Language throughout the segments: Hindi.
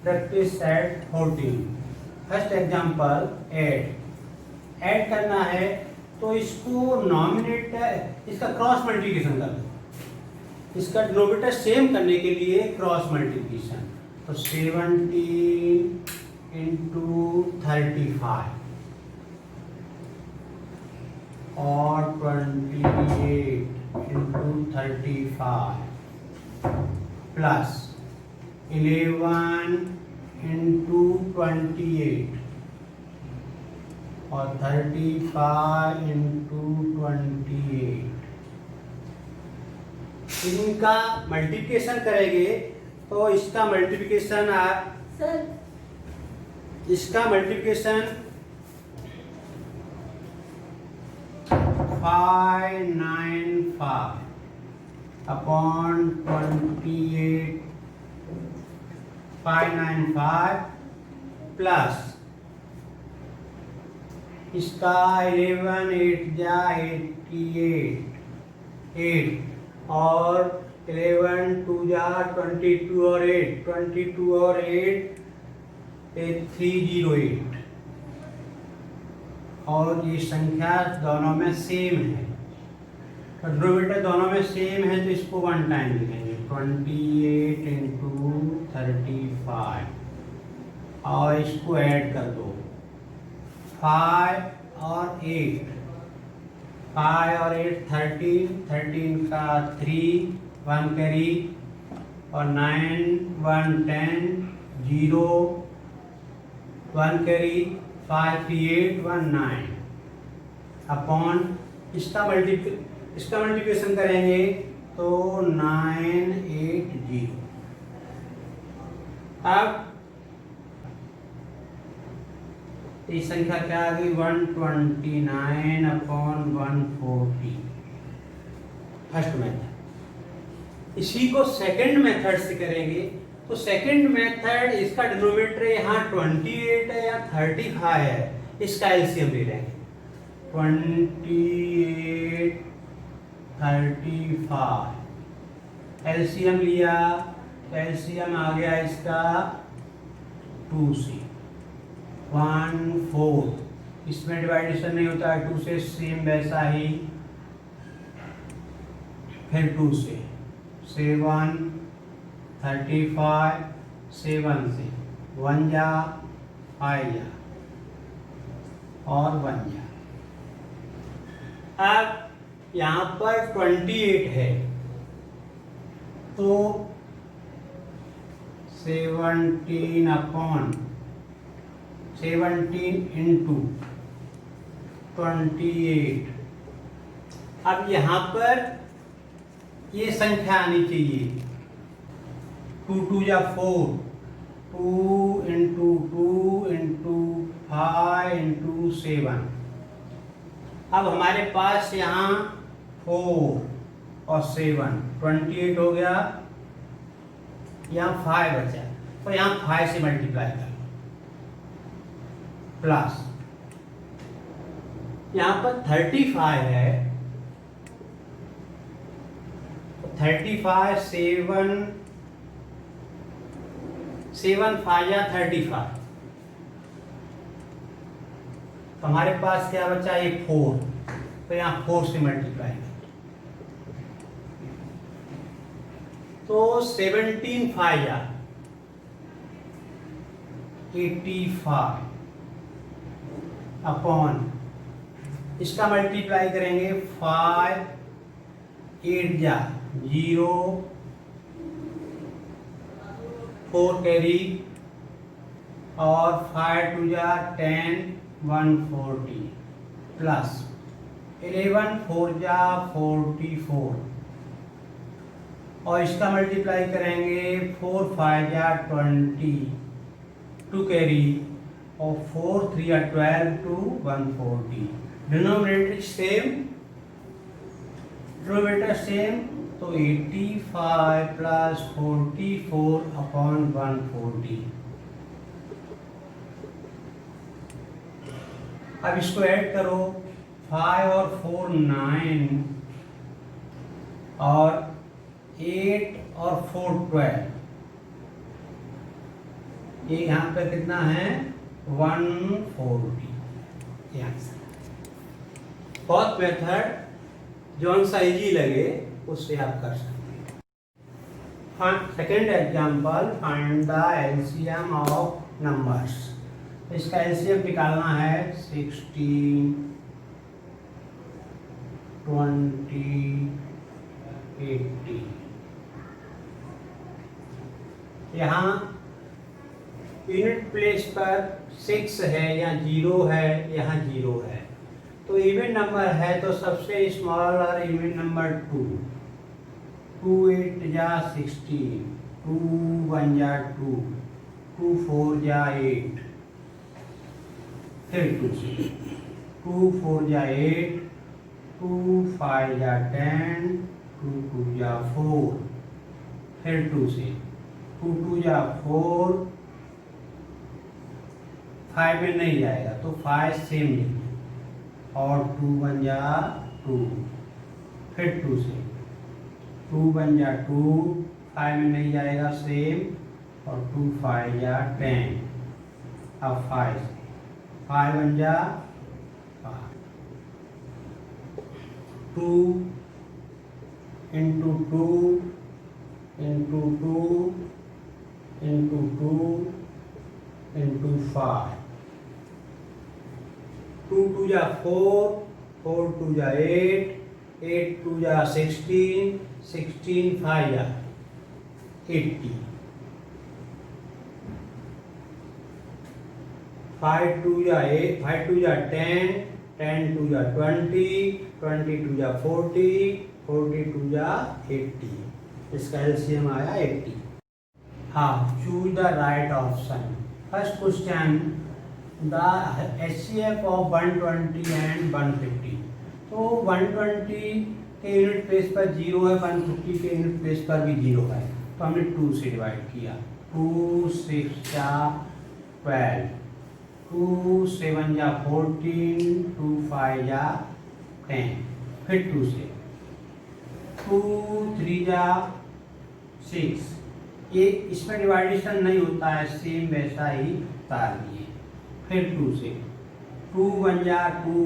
Practice set 14। First example add करना है तो इसको नॉमिनेटर इसका क्रॉस मल्टीप्लिकेशन कर दो। इसका डिनोमिनेटर सेम करने के लिए क्रॉस मल्टीप्लिकेशन, तो 17 इंटू 35 और 28 इंटू 35 प्लस 11 इंटू 28 और 35 इंटू 28। इनका मल्टीप्लिकेशन करेंगे तो इसका मल्टीप्लिकेशन इसका मल्टीप्लिकेशन 595 अपॉन 28 595 प्लस इसका 11 8 जा 88 8 और 11 2 जा 22 और 8 22 और 8 308 और ये संख्या दोनों में सेम है, डिनोमिनेटर दोनों में सेम है तो इसको वन टाइम लिखेंगे 28 इंटू 35 और इसको ऐड कर दो 5 और 8 13 का 3 1 कैरी और 9 1 10 0 1 कैरी 5 3 8 1 9 अपॉन इसका मल्टीप्लिकेशन करेंगे तो 980। अब ये संख्या क्या आ गई 129 अपॉन 140 फर्स्ट मेथड। इसी को सेकंड मेथड से करेंगे तो सेकंड मेथड इसका डिनोमिनेटर यहाँ 28 है या 35 है, इसका एलसीएम ले लेंगे 28 35 एलसीएम लिया तो एलसीएम आ गया इसका 2 से 1 4 इसमें डिवाइडेशन नहीं होता है 2 से सेम वैसा ही, फिर 2 से 7 35 7 से 1 जा 5 जा और 1 जा। अब यहाँ पर 28 है तो 17 अपॉन 17 इंटू 28। अब यहाँ पर ये संख्या आनी चाहिए 2 2 या 4 2 इंटू 2 इंटू 5 इंटू 7। अब हमारे पास यहाँ 4 और 7 28 हो गया, यहाँ 5 बचा तो यहाँ 5 से मल्टीप्लाई कर प्लस यहाँ पर 35 है 35 7 5 या 35 तो हमारे पास क्या बचा ये 4 तो यहाँ 4 से मल्टीप्लाई कर तो 17 5 या 85 अपॉन इसका मल्टीप्लाई करेंगे 5 8 जा 0 4 कैरी और 5 2 जा 10 140 प्लस 11 4 जा 44 और इसका मल्टीप्लाई करेंगे 4 5 जा 20 2 कैरी और 4 3 या 12 टू 140। डिनोमिनेटर सेम तो 85 प्लस 44 अपॉन 140। अब इसको ऐड करो 5 और 4 9 और 8 और 4 12 ये यहाँ पर कितना है 140। ये आंसर। फोर्थ मेथड जो सा इजी लगे उससे आप कर सकते हैं। Second example, find the LCM of numbers. इसका एलसीएम निकालना है 16, 20, 80। यहाँ यूनिट प्लेस पर 6 है या 0 है, यहाँ 0 है, तो इवन नंबर है तो सबसे स्मॉलर इवन नंबर 2। 2 8 जा 16, 2 1 जा 2, 2 4 जा 8, फिर 2 से 2 4 जा 8, 2 5 जा 10, 2 2 जा 4, फिर 2 से 2 2 जा 4, 5 में नहीं जाएगा तो 5 सेम लिखिए, और 2 1 जा 2, फिर 2 से 2 1 जा 2, 5 में नहीं जाएगा सेम, और 2 5 जा 10, अब 5 से 5 1 जा 5, 2 into 2 into 2 into 2 into 5, 2 2 जा 4, 4 2 जा 8, 8 2 जा 16, 16 5 जा 80, 5 2 जा 8, 5 2 जा 10, 10 2 जा 20, 20 2 जा 40, 40 2 जा 80। इसका एलसीएम आया 80। हाँ, choose the right option. First question, the HCF of 120 and 150। तो 120 के यूनिट प्लेस पर 0 है, 150 के यूनिट प्लेस पर भी 0 है, तो हमने 2 से डिवाइड किया। 2 6 जा 12, 2 7 जा 14, 2 5 जा 10, फिर 2 से 2 3 जा 6। ये इसमें डिवाइडेशन नहीं होता है, सेम वैसा ही उतार दिए। फिर 2 से 2 1 जा 2,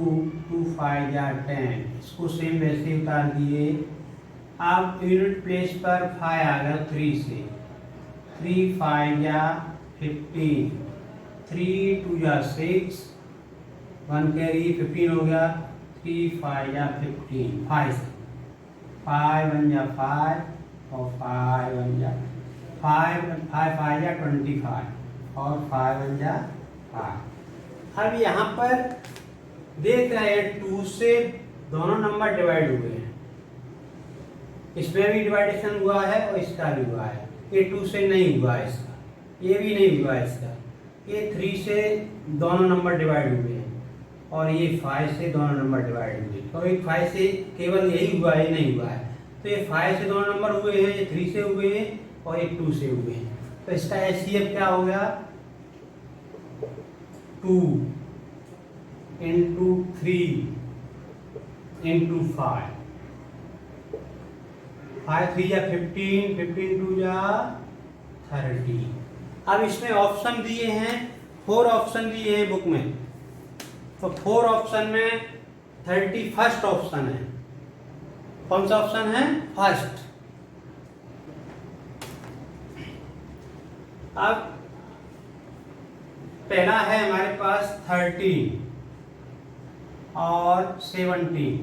2 5 जा 10, इसको सेम वैसे ही उतार दिए। अब यूनिट प्लेस पर 5 आ गया 3 से, 3 5 जा 15, 3 2 जा 6, 1 कैरी 15 हो गया, 3 5 जा 15, 5 से 5 1 जा 5, और 5 1 जा 5 5 जा 25, और 5 1 जा 5। अब यहाँ पर देख रहे हैं 2 से दोनों नंबर डिवाइड हुए हैं, इसमें भी डिवाइडेशन हुआ है और इसका भी हुआ है। ये 2 से नहीं हुआ है इसका, ये भी नहीं हुआ है इसका। ये 3 से दोनों नंबर डिवाइड हुए हैं, और ये 5 से दोनों नंबर डिवाइड हुए। तो एक 5 से केवल यही हुआ है, नहीं हुआ है। तो ये 5 से दोनों नंबर हुए हैं, ये 3 से हुए हैं, और एक 2 से हुए हैं। तो इसका एचसीएफ क्या हो गया 2 into 3 into 5, 5 3 जा 15, 15 2 जा 30। अब इसमें ऑप्शन दिए हैं, 4 ऑप्शन दिए हैं बुक में, तो 4 ऑप्शन में 31st ऑप्शन है। कौन सा ऑप्शन है? फर्स्ट। अब पहला है हमारे पास 13 और 17।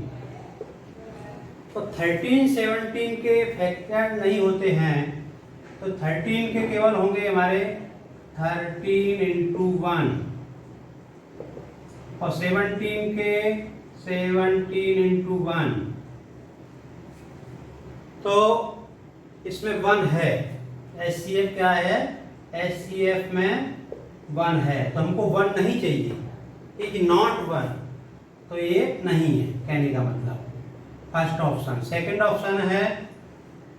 तो 13 17 के फैक्टर नहीं होते हैं, तो 13 के केवल होंगे हमारे 13 into 1, और 17 के 17 into 1। तो इसमें 1 है, एचसीएफ क्या है? एचसीएफ में 1 है, तो हमको 1 नहीं चाहिए, इज नॉट 1, तो ये नहीं है कहने का मतलब। First option. सेकंड ऑप्शन है,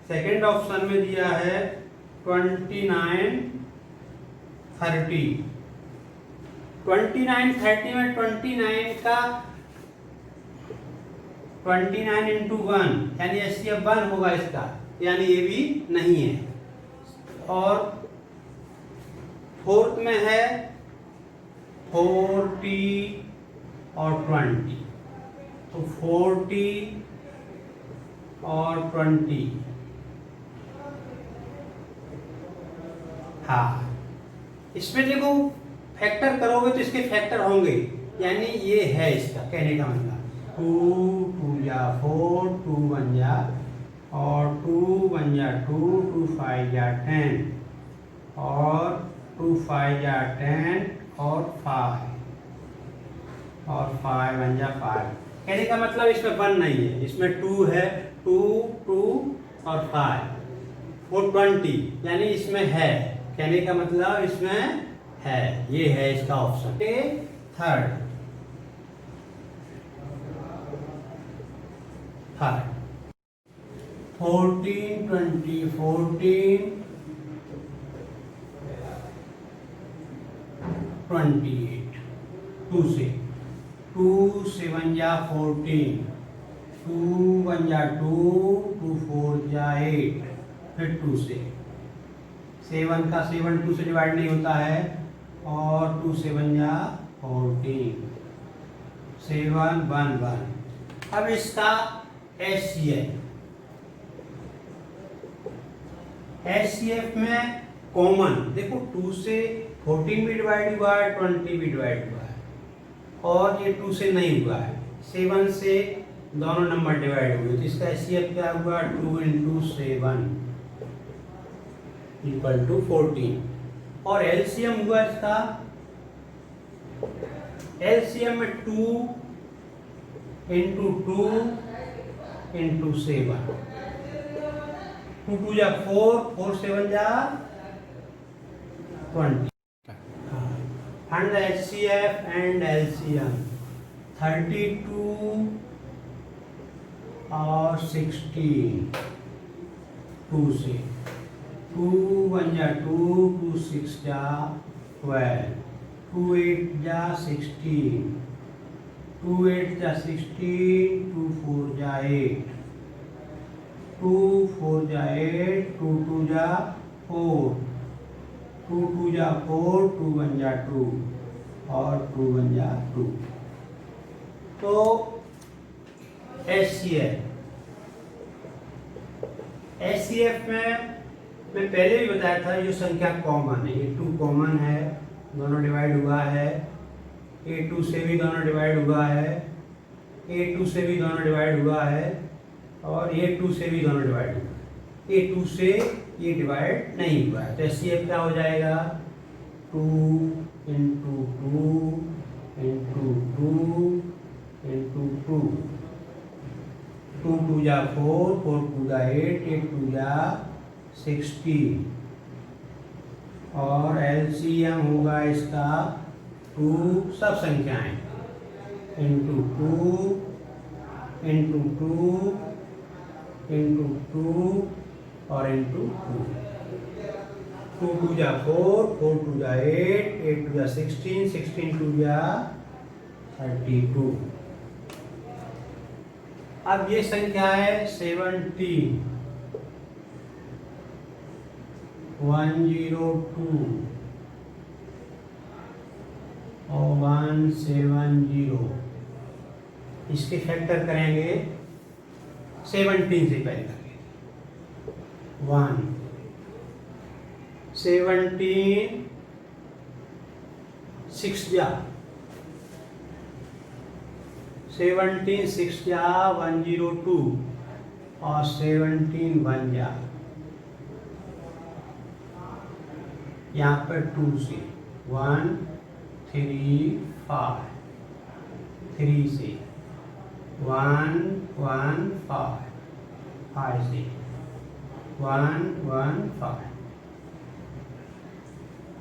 सेकंड ऑप्शन में दिया है 29 30। 29 30 में 29 का 29 into 1 यानी एचसीएफ 1 होगा इसका, यानी ये भी नहीं है। और फोर्थ में है 40 और 20, तो 40 और 20, हाँ इसमें देखो फैक्टर करोगे तो इसके फैक्टर होंगे, यानी ये है इसका कहने का मतलब 2 2 या 4, 2 1 या और 2 1 या 2, 2 5 या 10 और 2 5 या 10 और 5 1 या 5। कहने का मतलब इसमें 1 नहीं है, इसमें 2 है, 2 2 और 5 420, यानी इसमें है। कहने का मतलब इसमें है, ये है इसका ऑप्शन। थर्ड 14 20 14 28, 2 से 2 7 या 14, 2 1 या 2, 2 4 या 8, फिर 2 से 7 का 7 2 से डिवाइड नहीं होता है, और 2 7 या 14, 7 1 1। अब इसका HCF में कॉमन देखो 2 से 14 भी डिवाइड हुआ है, 20 भी डिवाइड हुआ है, और ये 2 से नहीं हुआ है, 7 से दोनों नंबर डिवाइड हुए, तो इसका HCF क्या हुआ 2 × 7 = 14। और LCM हुआ इसका, LCM में 2 × 2 × 7, 2 2 या 4, 4 7 या 20। Find the HCF and LCM 32 और 16, 2 से 2 1 या 2, 2 6 या 12, 2 8 या 16, 2 8 या 16, 2 4 या 8, 2 4 या 8, 2 2 या 4, 2 2 या 4, 2 1 या 2 और 2 1 या 2। तो HCF में मैं पहले भी बताया था, ये संख्या कॉमन है, ये 2 कॉमन है, दोनों डिवाइड हुआ है, ये 2 से भी दोनों डिवाइड हुआ है, ये 2 से भी दोनों डिवाइड हुआ है, और ये 2 से भी दोनों डिवाइड हुआ है, ये 2 से ये डिवाइड नहीं हुआ है, तो HCF क्या हो जाएगा 2 × 2 × 2 × 2, 2 2 या 4, 4 2 या 8, 8 2 या 16, और LCM होगा इसका 2 सब संख्याएं × 2 × 2 × 2 और × 2, 2 2 या 4, 4 2 या 8, 8 2 या 16, 16 2 या 32। अब ये संख्या है 17, 102 और 170, इसके फैक्टर करेंगे 17 से पहले करेंगे 1 17 6 या 17 6 या 102 और 17 1 या यहाँ पर 2 से 1 3 5, 3 से 1 1 5, 5 से 1 1 5।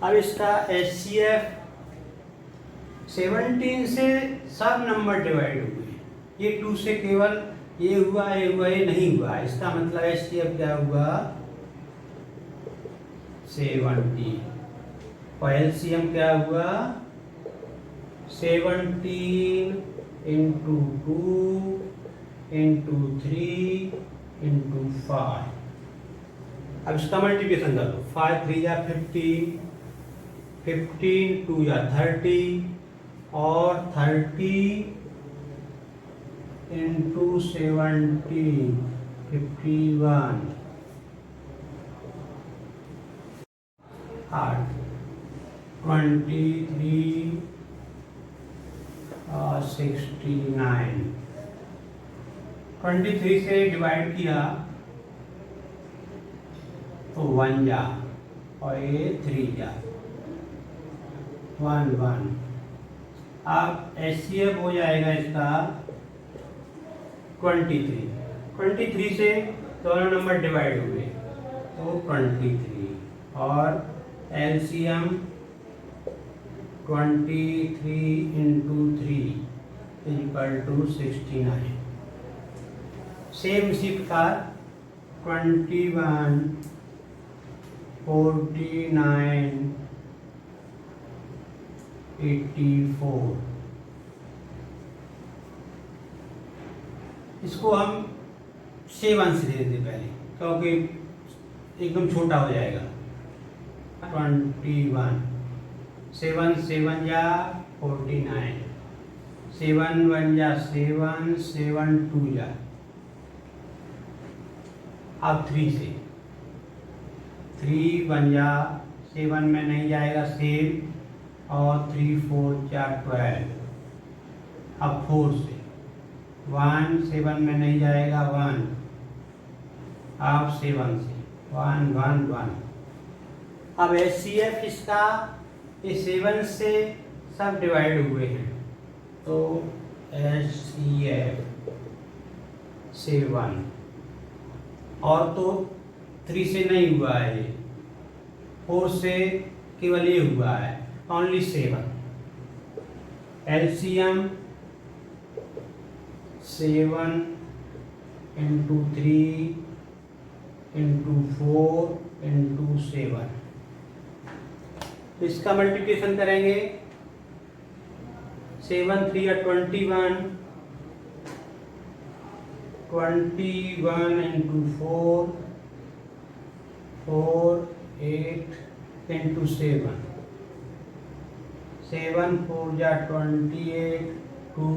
अब इसका HCF 17 से सब नंबर डिवाइड हुए, ये 2 से केवल ये हुआ, ये नहीं हुआ, इसका मतलब HCF क्या हुआ 70, और LCM क्या हुआ 17 × 2 × 3 × 5। अब इसका मल्टीप्लिकेशन कर लो, 5 3 या 15, 15 2 या 30 और 30 इंटू 70 51 8 23 69 23 से डिवाइड किया तो 1 जा और ये 3 जा 1 1। अब HCF हो जाएगा इसका 23 से दोनों नंबर डिवाइड हुए तो 23 और LCM 23 into 3 equal to 69। Same इसी प्रकार 21 49 84 इसको हम 7 से दे देते पहले क्योंकि एकदम छोटा हो जाएगा। 21 7 7 या 49 7 1 या 7 7 2 या। अब 3 से 3 1 या 7 में नहीं जाएगा सेम और 3 4 या 12। अब 4 से 1 7 में नहीं जाएगा 1। अब 7 से 1 1 1। अब HCF इसका ये 7 से सब डिवाइड हुए हैं तो HCF 7 और तो 3 से नहीं हुआ है ये 4 से केवल ये हुआ है only 7। LCM 7 into 3 into 4 into 7। इसका मल्टीप्लिकेशन करेंगे 7 3 या 21 इंटू 4 4 8 इंटू 7 7 4 या 28 2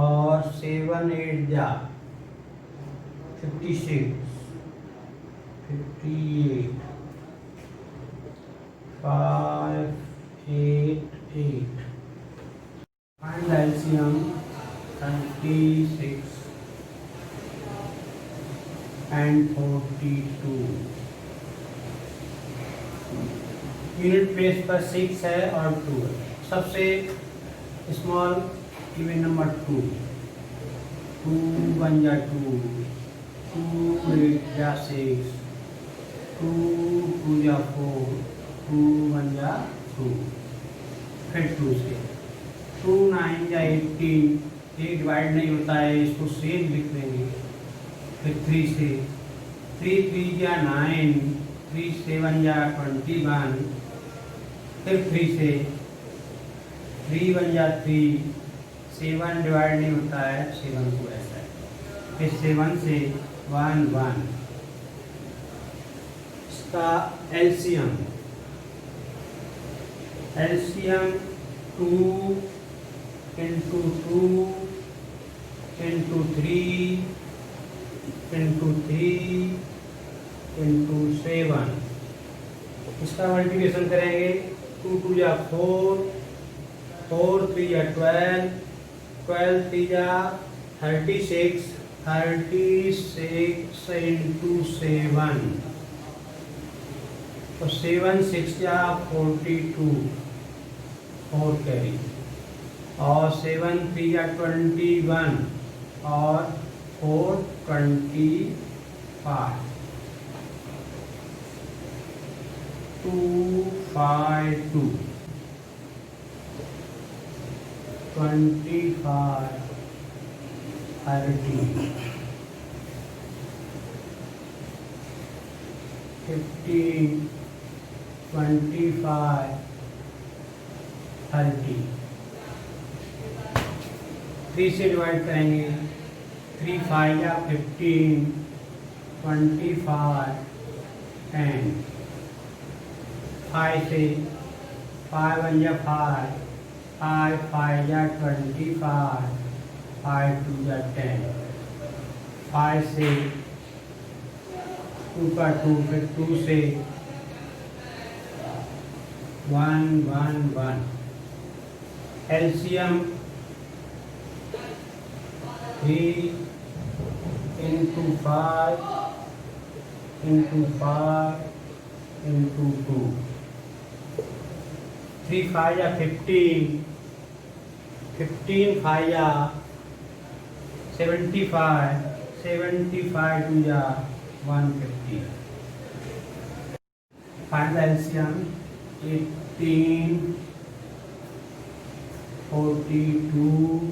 और 7 8 जा 56 58 5 8 8। Find the LCM 36 and 42। Unit place पर 6 है और 2 है। सबसे स्मॉल इवन नंबर 2 1 या 2 2 8 या 6 2 2 या 4 2 1 या 2। फिर 2 से 2 9 या 18 ये डिवाइड नहीं होता है इसको सेम लिख देंगे। फिर 3 से 3 3 या 9 3 7 या 21। फिर 3 से 3 1 या 3 7 डिवाइड नहीं होता है 7 को ऐसा है। फिर 7 से 1 1। इसका LCM 2 into 2 into 3 into 3 into 7। इसका मल्टीप्लिकेशन करेंगे 2 2 या 4 4 3 या 12 12 3 या 36 36 इंटू 7 तो 7 6 या 42 4 कैरी और 7 3 या 21 और 4 25 2 5 2 25 30 15 25 30। 3 से डिवाइड करेंगे 3 5 या 15 25 10 5 से 5 1 जा 5, 5 5 जा 25, 5 2 जा 10, 5 से 2 का 2, फिर 2 से 1 1 1। एलसीएम 3 into 5 into 5 into 2, 3 5 या 15, 15 5 या 75, 75 2 या 150। फाइंड द एलसीएम 18 42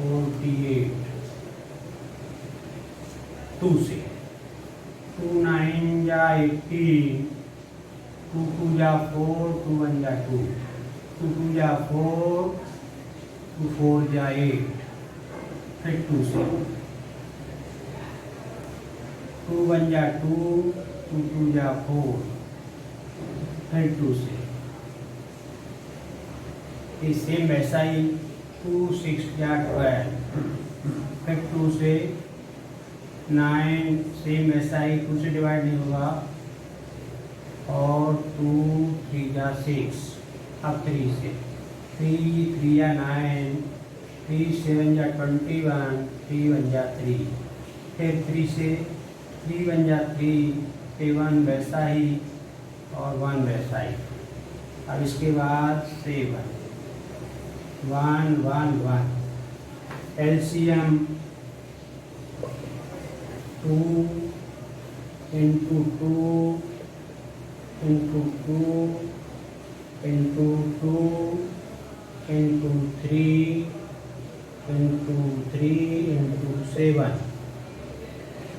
48, 2 से 2 9 या 18, 2 2 या 4, 2 1 या 2, 2 2 या 4, 2 4 या 8, फिर 2 से 2 1 या 2, 2 2 या 4, फिर 2 से ये सेम वैसा ही 2 6 या 12, फिर 2 से 9, सेम वैसा ही 2 से डिवाइड नहीं होगा, और 2 3 या 6, अब 3 से 3 3 या 9, 3 7 या 21, 3 1 या 3, फिर 3 से 3 1 या 3, फिर 1 वैसा ही और 1 वैसा ही। अब इसके बाद 7 1 1 1। LCM 2 into 2 into 2 into 2 into 3 into 3 into 7,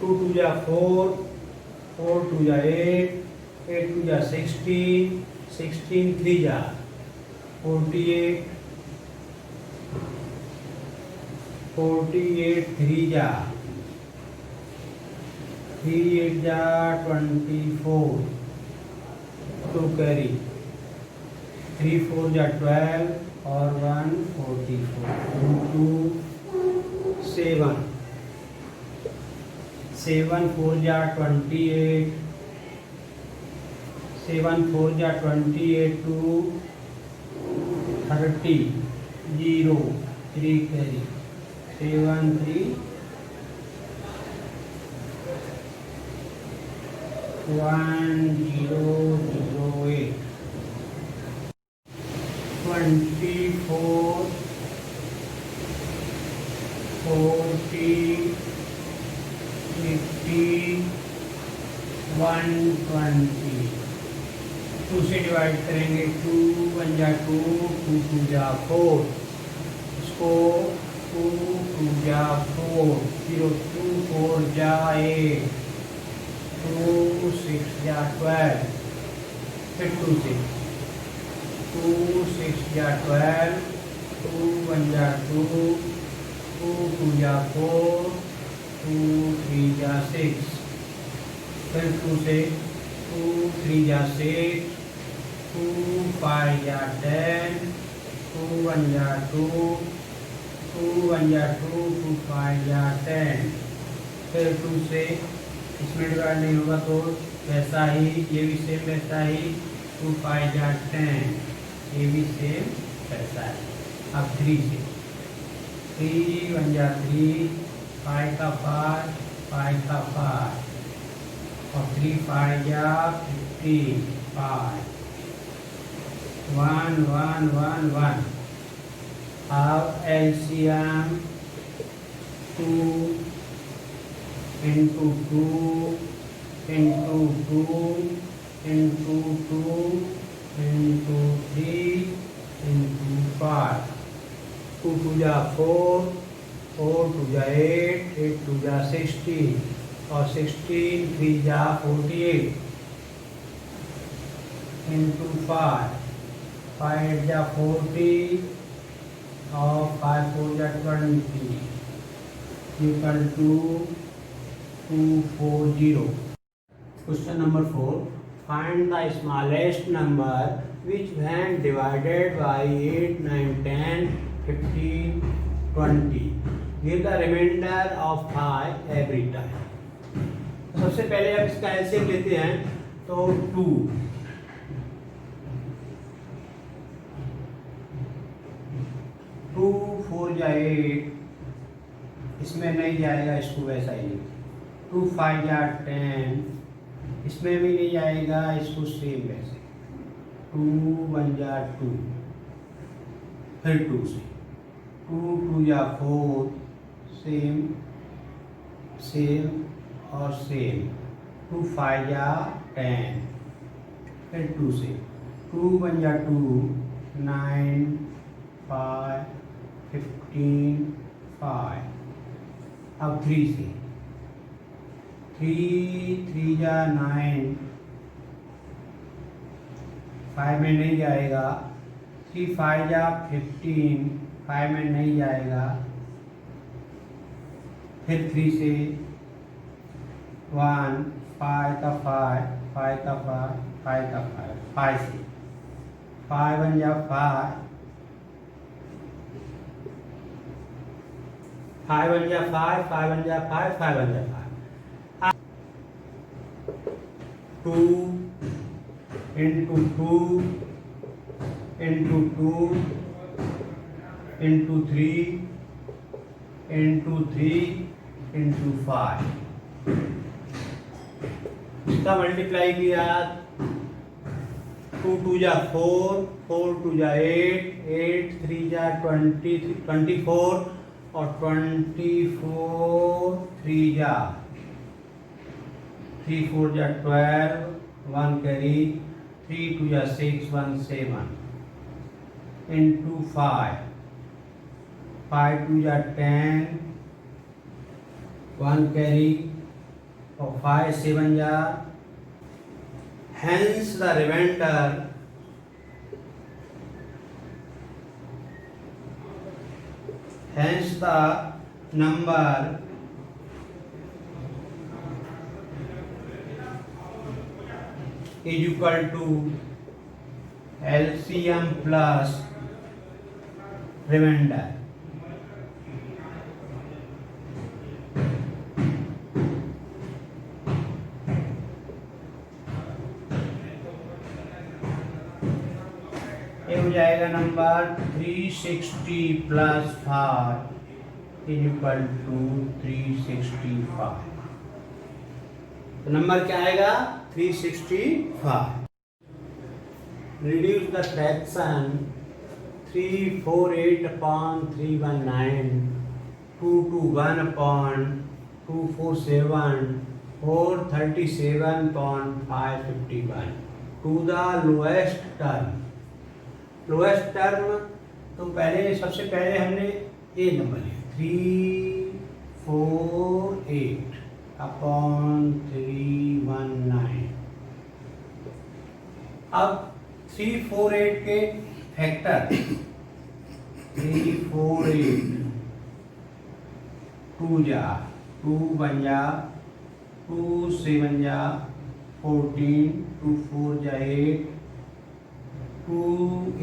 2 2 या 4, 4 2 या 8, 8 2 या 16, 16 3 या 48, 48 3 जा 3 8 जा 24, 2 कैरी, 3 4 जा 12 और 1 44, 2 7, 7 4 जा 28, 7 4 जा 28, 2 30, 0 3 कैरी, 7 3 1 0 0 8, 24 40 50 120। 2 से डिवाइड करेंगे, 2 1 जा 2, 2 2 जा 4, इसको 2 2 जा 4, 0 2 4 जा 8, 2 6 जा 12, फिर 2 से 2 6 जा 12, 2 1 जा 2, 2 2 जा 4, 2 3 जा 6, फिर 2 से 2 3 जा 6, 2 5 जा 10, 2 1 जा 2, 2 1 जा 2, 2 5 जा 10, फिर 2 से इसमें डिवाइड नहीं होगा तो वैसा ही ये भी सेम वैसा ही 2 5 जा 10, ये भी सेम वैसा है। अब 3 से 3 1 जा 3, 5 का 5, 5 का 5, और 3 5 जा 15, 5 1 1 1 1। अब LCM 2 into 2 into 2 into 2 into 3 into 5, 2 2 जा 4, 4 2 जा 8, 8 2 जा 16, और 16 3 जा 48 into 5, 5 8 जा 40, और 5 4 जा 20 equal to 240। Question number 4. find the smallest number which when divided by 8, 9, 10, 15, 20 give the remainder of 5 every time. सबसे पहले आप इसका एलसीएम लेते हैं तो 2 4 जा 8, इसमें नहीं जाएगा, इसको वैसा ही 2 5 जा 10, इसमें भी नहीं जाएगा, इसको सेम वैसे 2 1 जा 2, फिर 2 से 2 2 जा 4, सेम सेम और सेम 2 5 जा 10, फिर 2 से 2 1 जा 2, 9 5 15 5, अब 3 से 3 3 जा 9, 5 में नहीं जाएगा, 3 5 जा 15, 5 में नहीं जाएगा, फिर 3 से 1 5 का 5 5 का 5 5 का 5 5 से 5 1 जा 5 5 1 जा 5 5 1 जा 5 5 1 जा 5 2 into 2 into 2 into 3 into 3 into 5, इसका मल्टीप्लाई किया 2 2 जा 4 4 2 जा 8 8 3 जा 20 24 और 24 3 जा 3 4 जा 12 1 कैरी 3 2 जा 6 1 7 into 5 5 2 जा 10 1 कैरी और 5 7 जा, hence the remainder hence the number is equal to LCM plus remainder. ये हो जाएगा number 360 plus 5 is equal to 365। तो नंबर क्या आएगा 365। Reduce the fraction 348 upon 319 221 upon 247 437.551 to the lowest term. Lowest term तो पहले सबसे पहले हमने ए नंबर लिया 348 अपॉन 319। अब 348 के फैक्टर 348 2 जा 2 बन जा 2 7 जा 14 2 4 जा 8 2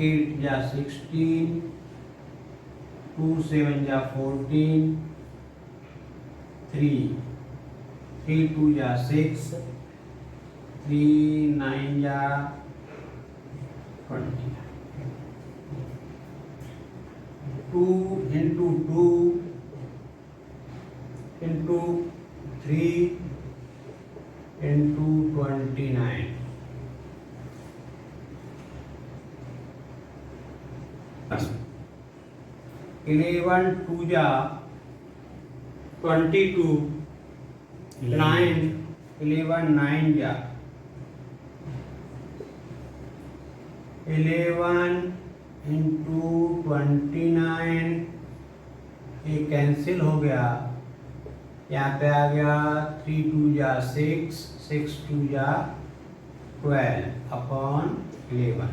8 जा 16 2 7 जा 14 3 3 2 जा 6 3 9 जा 20 2 into 2 into 3 into 29 11 2 जा 22 9 11 9 जा 11 into 29 ये कैंसिल हो गया। यहाँ पे आ गया 3 2 जा 6 6 2 जा 12 अपॉन 11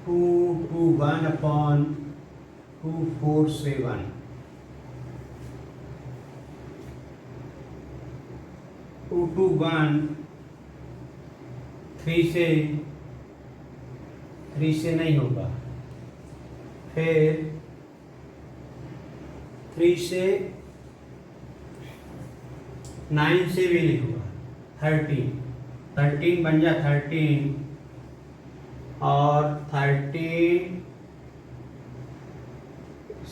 2 2 1 अपॉन 247 2 2 1, 3 से नहीं होगा, फिर 3 से 9 से भी नहीं होगा, 13 बन जा 13, और 13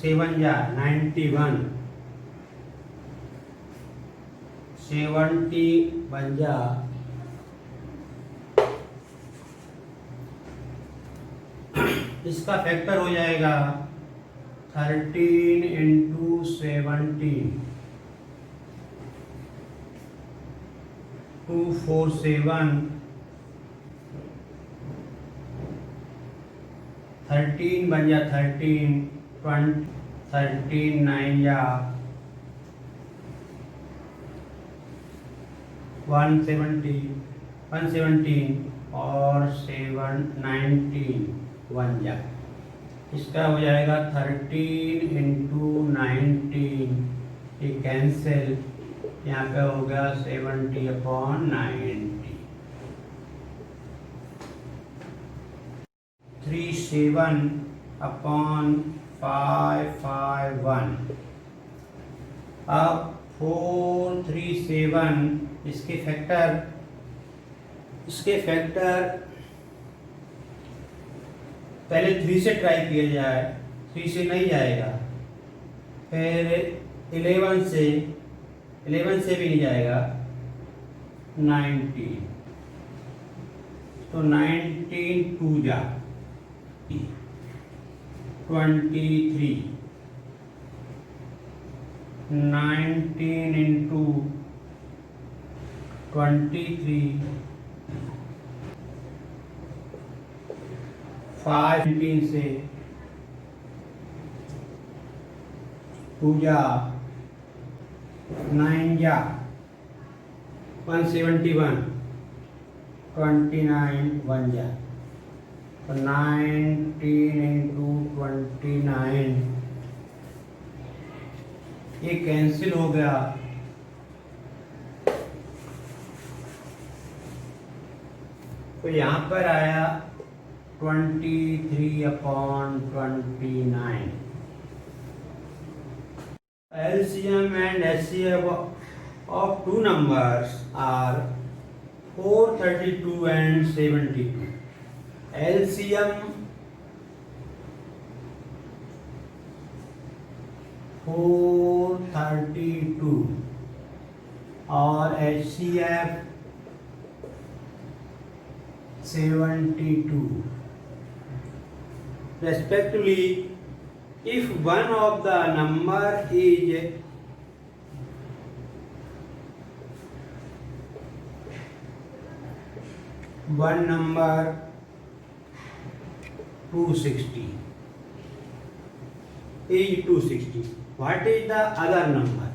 से बन जा 91, 70 बन जा इसका फैक्टर हो जाएगा 13 इंटू 17, 247, 13 बन जा 13, 20, 13 9 जा 117 और 19 1 जा, इसका हो जाएगा 13 इंटू 19, ये कैंसिल, यहाँ पे हो गया 70/90, 37/551। अब 437 इसके फैक्टर पहले 3 से ट्राई किया जाए, 3 से नहीं जाएगा, फिर 11 से भी नहीं जाएगा, 19, तो 19 2 जा 23, 19 इंटू 23, 15 से 2 जा 9 जा 171, 29 1 जा, तो 19 इंटू 29, ये कैंसिल हो गया, तो यहाँ पर आया 23/29। LCM and HCF of two numbers are 432 and 72. LCM 432 और HCF 72 respectively. If one of the number is one number 260 is 260, what is the other number?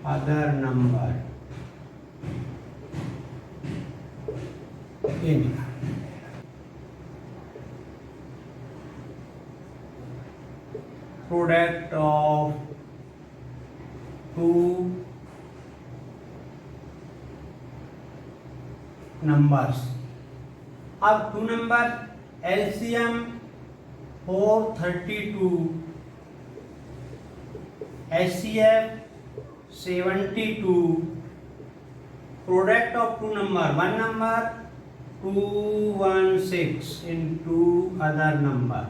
Other number in product of two numbers. अब 2 number LCM 432, HCF 72, product of 2 number, one number 216 into other number.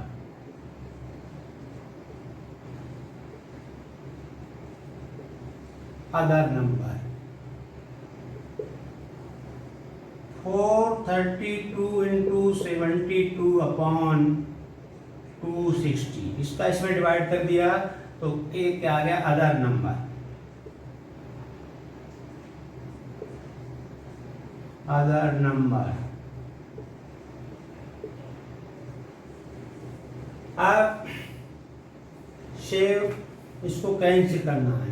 Other number 432 into 72 upon 260, इसका इसमें डिवाइड कर दिया तो एक आ गया अदर नंबर। अदर नंबर अब शेव इसको कैंसिल करना है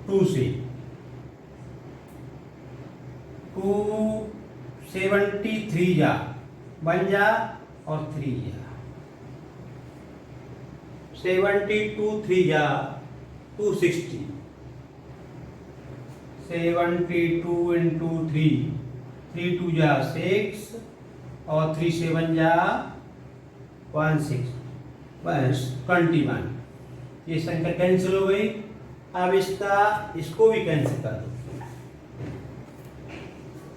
2 से 273 जा 1 जा और 3 जा 72 3 जा 260. 72 into 3, 3 2 जा 6 और 3 7 जा 16 बस 21. ये संख्या कैंसिल हो गई. अब इसको भी कैंसिल कर दो.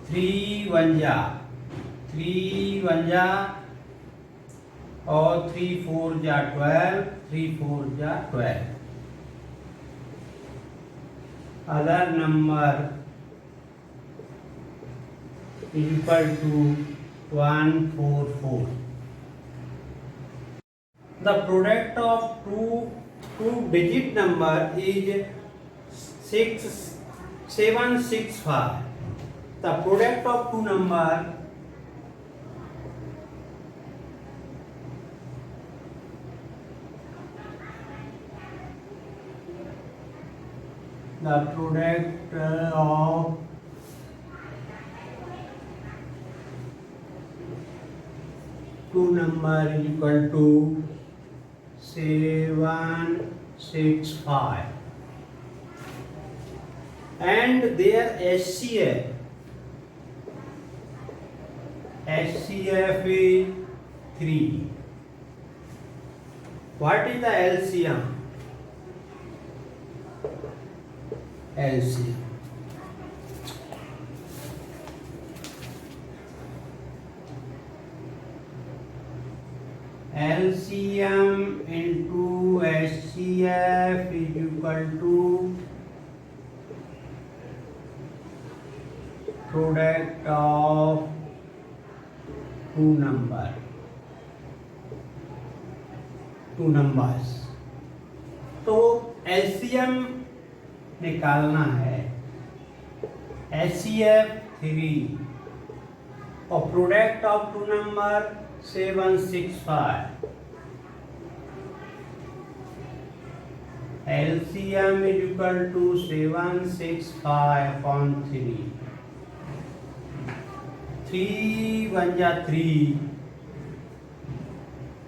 3 1 जा और 3 4 जा 12, 3 4 जा 12. Other number is equal to 144. The product of two digit number is 765. The product of two number the product of two number is equal to 765 and their HCF is 3. What is the LCM? LCM into HCF is equal to product of two numbers. तो LCM निकालना है. HCF 3 और product of two number 765. LCM is equal to 765 upon 3. 3 1 जा 3,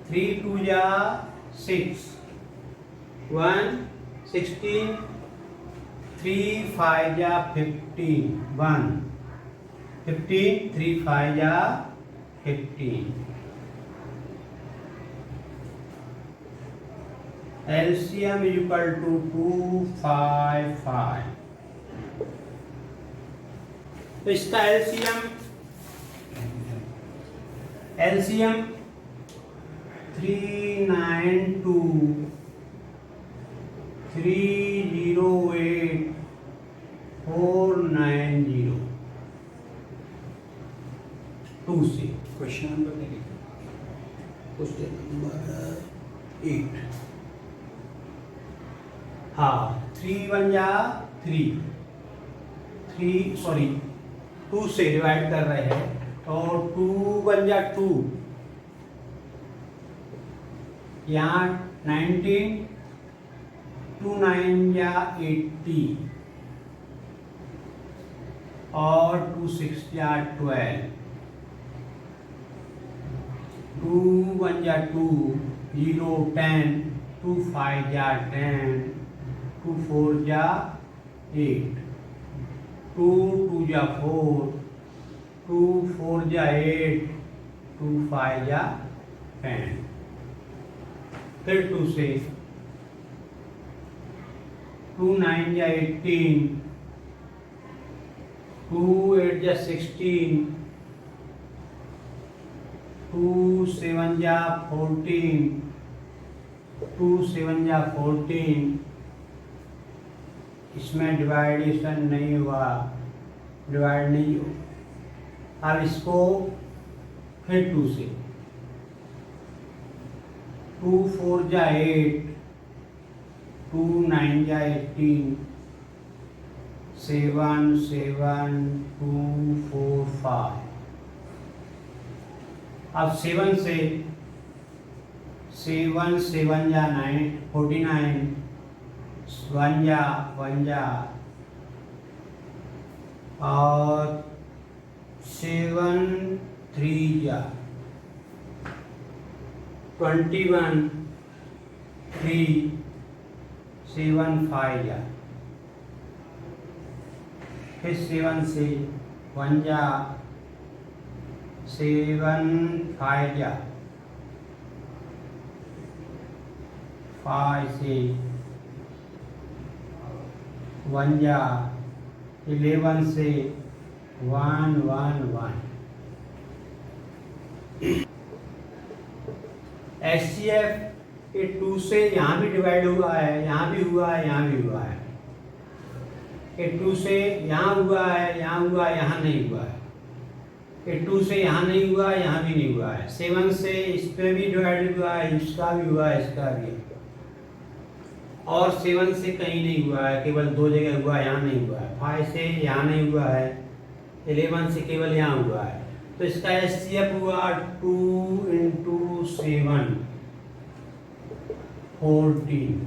3 2 जा 6, 1 16, 3 5 जा 15, 1 15, 3 5 जा 15. LCM is equal to 255. तो इसका LCM 392 308 490 2 से. क्वेश्चन नंबर नहीं लिखा. Question number 8. हाँ 3 1 जा 3 सॉरी 2 से डिवाइड कर रहे हैं और 2 1 जा 2, यहाँ 19, 2 9 जा 80 और 2 6 जा 12, 2 1 जा 2 0 10, 2 5 जा 10, 2 4 जा 8, 2 2 जा 4, 2 4 जा 8, 2 5 जा 10. फिर 2 से 2 9 जा 18, 2 8 जा 16, 2 7 जा 14, 2 7 जा 14. इसमें डिवाइडेशन नहीं हुआ, डिवाइड नहीं हो. अब इसको फिर 2 से 2 4 जा 8, 2 9 जा 18, 7 7 2 4 5. अब 7 से 7 7 जा 9 49, 1 जा और 7 3 जा 21, 3 7 5 जा, फिर 7 से 1 जा, 7 5 जा, 5 से 1 जा, 11 से 1 1 1। HCF ये 2 से यहाँ भी डिवाइड हुआ है, यहाँ भी हुआ है, यहाँ भी हुआ है। ये 2 से यहाँ हुआ है, यहाँ हुआ है, यहाँ नहीं हुआ है। ये 2 से यहाँ नहीं हुआ है, यहाँ भी नहीं हुआ है। 7 से इस पे भी डिवाइड हुआ है, इसका भी हुआ है, इसका भी। और 7 से कहीं नहीं हुआ है, केवल 2 जगह हुआ है, यहाँ नहीं हुआ है। 5 से यहाँ नहीं हुआ है, 11 से केवल यहाँ हुआ है। तो इसका HCF हुआ 2 × 7 14।